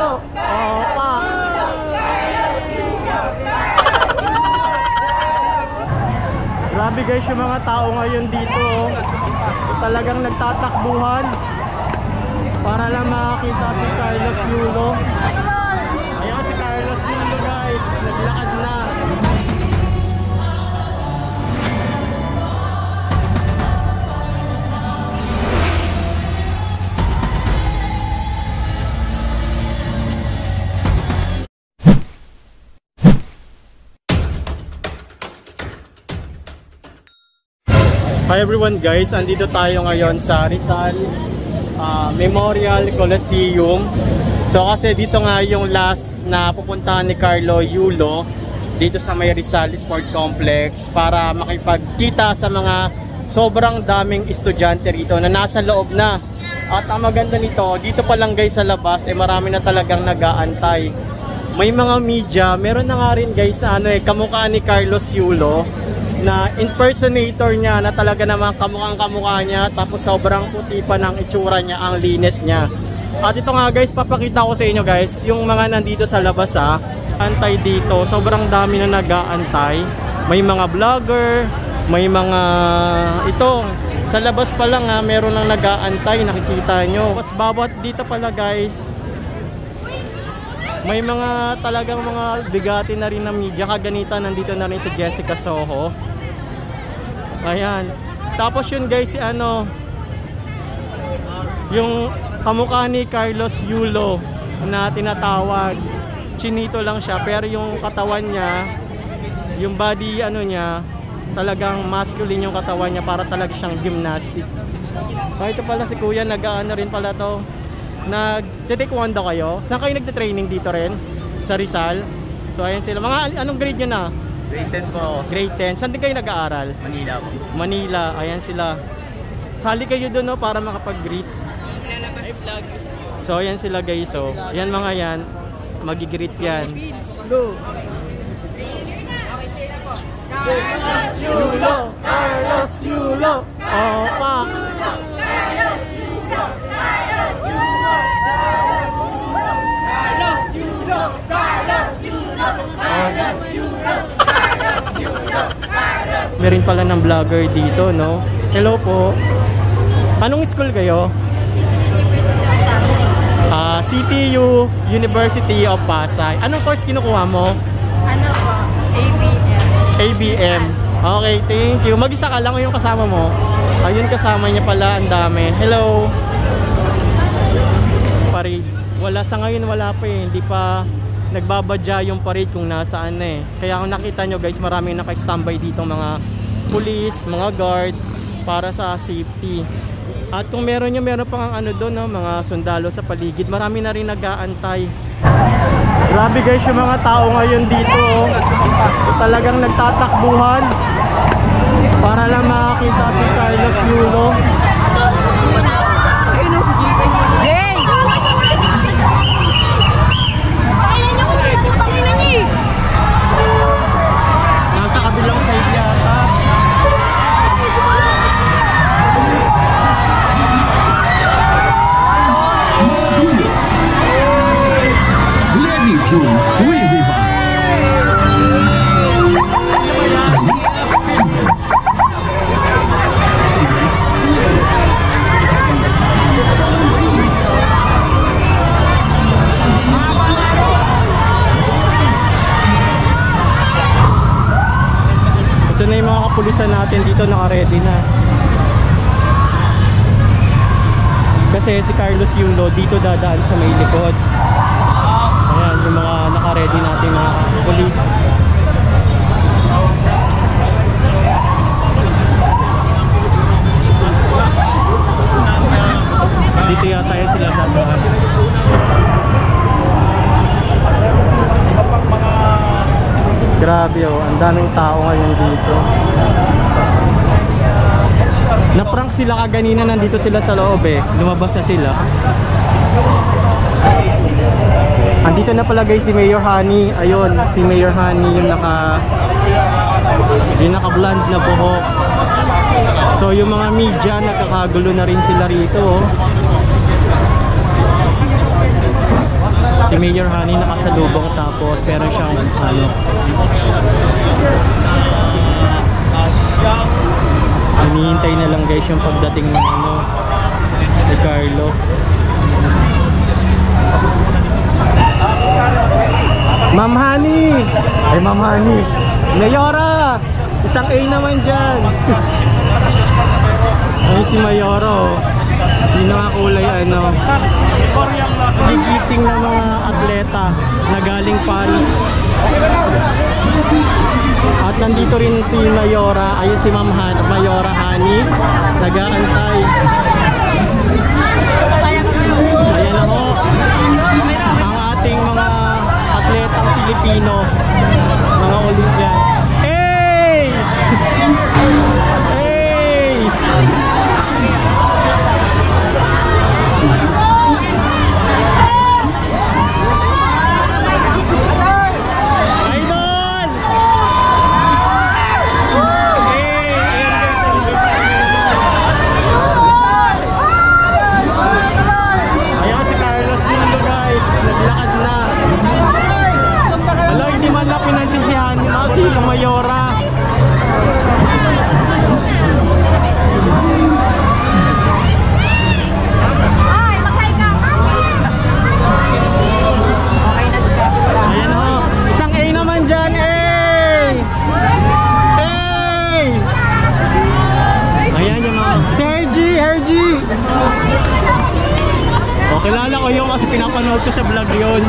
Yulo! Opa! Grabe guys yung mga tao ngayon dito. Talagang nagtatakbuhan para lang makakita si Carlos Yulo. Ayan si Carlos Yulo guys, naglakad na. Hi everyone guys, andito tayo ngayon sa Rizal Memorial Coliseum. So kasi dito nga yung last na pupuntahan ni Carlo Yulo dito sa may Rizal Sport Complex para makipagkita sa mga sobrang daming estudyante rito na nasa loob na. At ang maganda nito, dito pa lang guys sa labas marami na talagang nag-aantay. May mga media, meron na nga rin guys na kamukha ni Carlos Yulo na impersonator niya na talaga naman kamukhang-kamukha niya, tapos sobrang puti pa ng itsura niya, ang linis niya. At ito nga guys, papakita ko sa inyo guys, yung mga nandito sa labas antay dito, sobrang dami na nag-aantay. May mga vlogger, may mga sa labas pa lang meron nang nag-aantay, nakikita nyo. Tapos bawat dito pala guys, may mga talagang mga bigati na rin na media. Kaganita nandito na rin si Jessica Soho. Ayan. Tapos yun guys, yung kamukha ni Carlos Yulo na tinatawag, chinito lang siya, pero yung katawan niya, yung body niya, talagang masculine yung katawan niya, para talaga siyang gymnastic. Ito pala si kuya, nag-ano rin pala to, nag-taekwondo kayo. Saan kayo nagte-training dito rin? Sa Rizal. So ayan sila. Mga anong grade nyo na? Grade 10 po. Grade 10. Saan din kayo nag-aaral? Manila po. Manila. Ayan sila. Sali kayo doon para makapag-greet. So ayan sila guys. So ayan mga yan, magi-greet yan. Go! Carlos Yulo! Carlos Yulo! Opa! Meron pala ng vlogger dito, no? Hello po. Anong school kayo? CPU University of Pasay. Anong course kinukuha mo? Ano po? ABM. ABM. Okay, thank you. Mag-isa ka lang o yung kasama mo? Ayun, kasama niya pala, ang dami. Hello. Parade. Wala sa ngayon, wala pa eh. Hindi pa nagbabadya yung parade kung nasaan Kaya kung nakita nyo guys, maraming naka-standby dito mga police, mga guard para sa safety. At kung meron pang doon, mga sundalo sa paligid, marami na rin nag-aantay. Grabe guys yung mga tao ngayon dito. Talagang nagtatakbuhan para lang makakita si Carlos Yulo. Nasa kabilang side yata. Levi June, we viva. Ito na yung mga kapulisan natin dito, naka-ready na. Kasi si Carlos Yulo dito dadaan sa may likod. Ayan, yung mga naka-ready natin mga pulis. Dito yata yung sila dadaan. Grabe ang daming tao ngayon dito. Na-prank sila kaganina, nandito sila sa loob lumabas na sila. Andito na pala guys si Mayor Honey. Ayun, si Mayor Honey yung naka-blonde na buhok. So yung mga media, nagkakagulo na rin sila rito. Si Mayor Honey nakasalubong, tapos meron siyang ano, hinihintay na lang guys yung pagdating ng ano ni Carlo. Ma'am Honey! Ay Ma'am Honey! Mayora! Isang A naman dyan! Ay si Mayora, oh. Yung nakakulay ano, gigiting ng mga atleta na galing Paris. At nandito rin si Mayora, ayun si Ma'am Mayora Honey, nag-aantay. Ayan ako, ang ating mga atletang Pilipino, mga Olympian. Hey! Hey! Mayora. Ay, makay ka. Okay na sa kapit. Ayan ho. Isang A naman dyan. A! A! Ayan yung mga. Si Hergy! O, kilala ko yung kasi pinapanood ko sa vlog yun.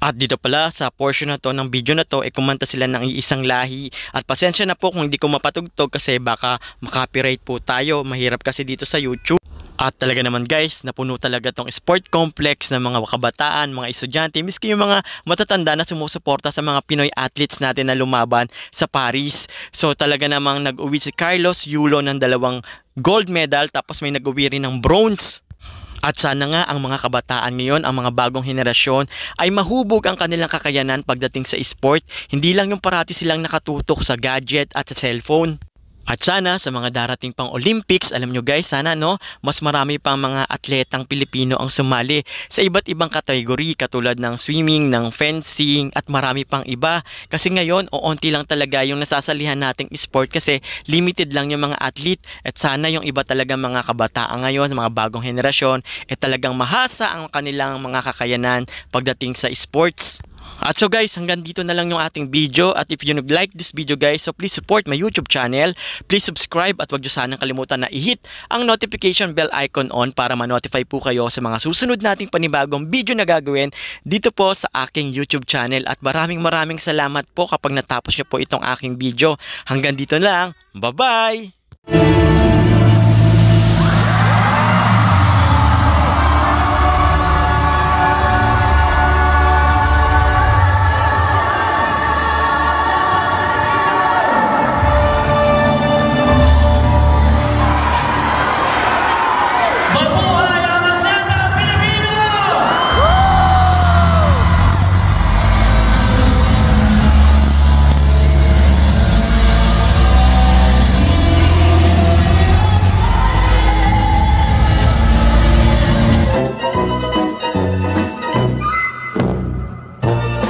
At dito pala sa portion na to ng video na to, kumanta sila ng iisang lahi. At pasensya na po kung hindi ko mapatugtog kasi baka makopyright po tayo. Mahirap kasi dito sa YouTube. At talaga naman guys, napuno talaga tong sport complex ng mga kabataan, mga estudyante, miski yung mga matatanda na sumusuporta sa mga Pinoy athletes natin na lumaban sa Paris. So talaga namang nag-uwi si Carlos Yulo ng 2 gold medal, tapos may nag-uwi rin ng bronze. At sana nga ang mga kabataan ngayon, ang mga bagong henerasyon ay mahubog ang kanilang kakayanan pagdating sa sport. Hindi lang yung parati silang nakatutok sa gadget at sa cellphone. At sana sa mga darating pang Olympics, alam nyo guys, sana mas marami pang mga atletang Pilipino ang sumali sa iba't ibang kategory katulad ng swimming, ng fencing at marami pang iba. Kasi ngayon, onti lang talaga yung nasasalihan nating sport kasi limited lang yung mga athlete. At sana yung iba talaga mga kabataan ngayon, mga bagong henerasyon, talagang mahasa ang kanilang mga kakayanan pagdating sa sports. At so guys, hanggang dito na lang yung ating video. At if you like this video guys, so please support my YouTube channel. Please subscribe at wag nyo sanang kalimutan na i-hit ang notification bell icon on para ma-notify po kayo sa mga susunod nating panibagong video na gagawin dito po sa aking YouTube channel. At maraming salamat po kapag natapos nyo po itong aking video. Hanggang dito na lang. Bye-bye!